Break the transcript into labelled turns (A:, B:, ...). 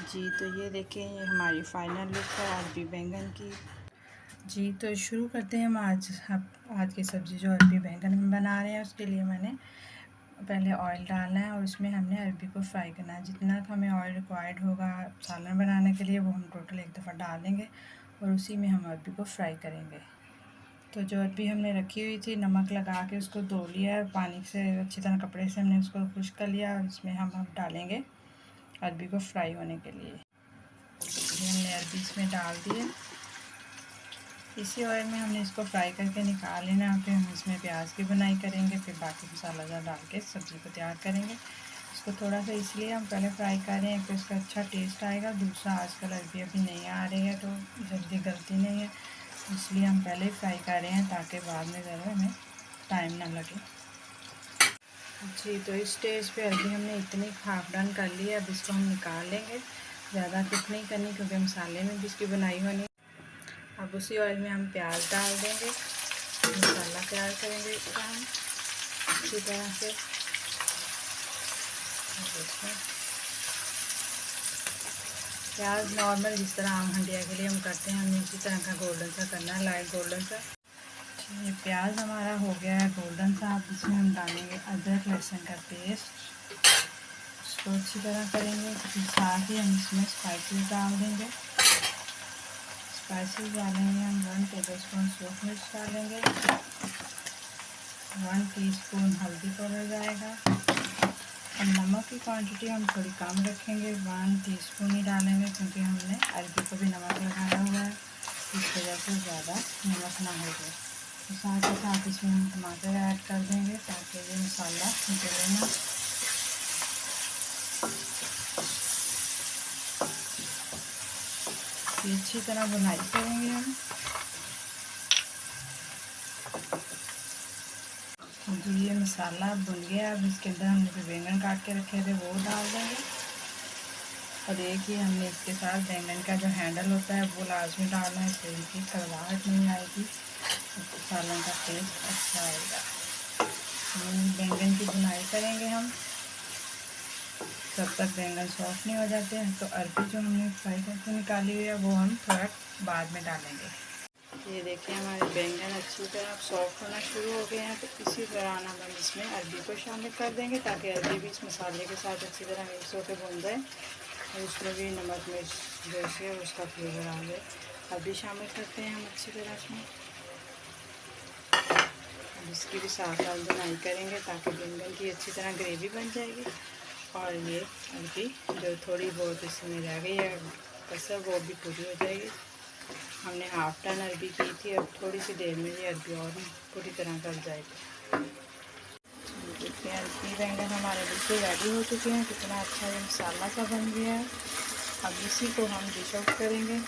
A: जी तो ये देखें, ये हमारी फाइनल लुक है अरबी बैंगन की। जी तो शुरू करते हैं हम आज की सब्ज़ी जो अरबी बैंगन हम बना रहे हैं। उसके लिए मैंने पहले ऑयल डालना है और उसमें हमने अरबी को फ्राई करना है। जितना हमें ऑयल रिक्वायर्ड होगा सालन बनाने के लिए वो हम टोटल एक दफ़ा डालेंगे और उसी में हम अरबी को फ्राई करेंगे। तो जो अरबी हमने रखी हुई थी नमक लगा के उसको धो लिया है, पानी से अच्छी तरह कपड़े से हमने उसको खुश्क कर लिया और इसमें हम अब डालेंगे अरबी को फ्राई होने के लिए। हमने अरबी इसमें डाल दिए। इसी ऑयल में हमने इसको फ्राई करके निकाल लेना। फिर हम इसमें प्याज की बुनाई करेंगे, फिर बाकी मसाला डाल के सब्ज़ी को तैयार करेंगे। इसको थोड़ा सा इसलिए हम पहले फ्राई कर रहे हैं कि उसका अच्छा टेस्ट आएगा। दूसरा आजकल अरबी अभी नहीं आ रही है तो जल्दी गलती नहीं है, इसलिए हम पहले ही फ्राई कर रहे हैं ताकि बाद में ज़रा हमें टाइम ना लगे। जी तो इस स्टेज पे अरबी हमने इतनी हाफ डन कर ली है। अब इसको हम निकाल लेंगे, ज़्यादा कुक नहीं करनी क्योंकि मसाले में भी इसकी बुनाई होनी। अब उसी ऑयल में हम प्याज डाल देंगे, मसाला तैयार करेंगे इसका हम अच्छी तरह से। प्याज नॉर्मल जिस तरह आम हंडिया के लिए हम करते हैं, हमें इसी तरह का गोल्डन सा करना है, लाइट गोल्डन सा। ये प्याज हमारा हो गया है गोल्डन सा। अब इसमें हम डालेंगे अदरक लहसुन का पेस्ट, इसको अच्छी तरह करेंगे। फिर साथ ही हम इसमें स्पाइसेस डाल देंगे। स्पाइसेस डालेंगे हम 1 टेबलस्पून सूख मिर्च डालेंगे, 1 टीस्पून हल्दी पाउडर जाएगा। और नमक की क्वांटिटी हम थोड़ी कम रखेंगे, 1 टीस्पून ही डालेंगे क्योंकि हमने अरबी को भी नमक लगाया हुआ है, इस वजह से ज़्यादा नमक ना हो जाए। तो साथ ही साथ इसमें हम टमाटर ऐड कर देंगे ताकि ये मसाला जले ना। ये अच्छी तरह बुनाई करेंगे हम। जी ये मसाला भुन गया। अब इसके अंदर हमने जो बैंगन काट के रखे थे वो डाल देंगे। और एक ही हमने इसके साथ बैंगन का जो हैंडल होता है वो लाजमी डालना है, इससे इनकी कड़वाहट नहीं आएगी, सालन का टेस्ट अच्छा आएगा। बैंगन की बुनाई करेंगे हम जब तक बैंगन सॉफ्ट नहीं हो जाते हैं। तो अरबी जो हमने फ्राई करके निकाली हुई है वो हम थोड़ा बाद में डालेंगे। ये देखिए हमारे बैंगन अच्छी तरह सॉफ्ट होना शुरू हो गए हैं। तो इसी दौरान हम इसमें अरबी को शामिल कर देंगे ताकि अरबी भी इस मसाले के साथ अच्छी तरह मिक्स होकर भून जाए और उसमें भी नमक मिर्च जैसे उसका फ्लेवर आ जाए। अरबी शामिल करते हैं हम अच्छी तरह इसमें। अब इसकी भी साथ साथ बुनाई करेंगे ताकि बैंगन की अच्छी तरह ग्रेवी बन जाएगी। और ये अरबी जो थोड़ी बहुत इसमें रह गई है कसर वो भी पूरी हो जाएगी। हमने हाफ टन अरबी की थी, अब थोड़ी सी देर में ये अरबी और पूरी तरह गल जाएगी। देखिए अरबी बैंगन हमारे बिल्कुल रेडी हो चुके हैं, कितना अच्छा ये मसाला सा बन गया है। अब इसी को हम डिश आउट करेंगे।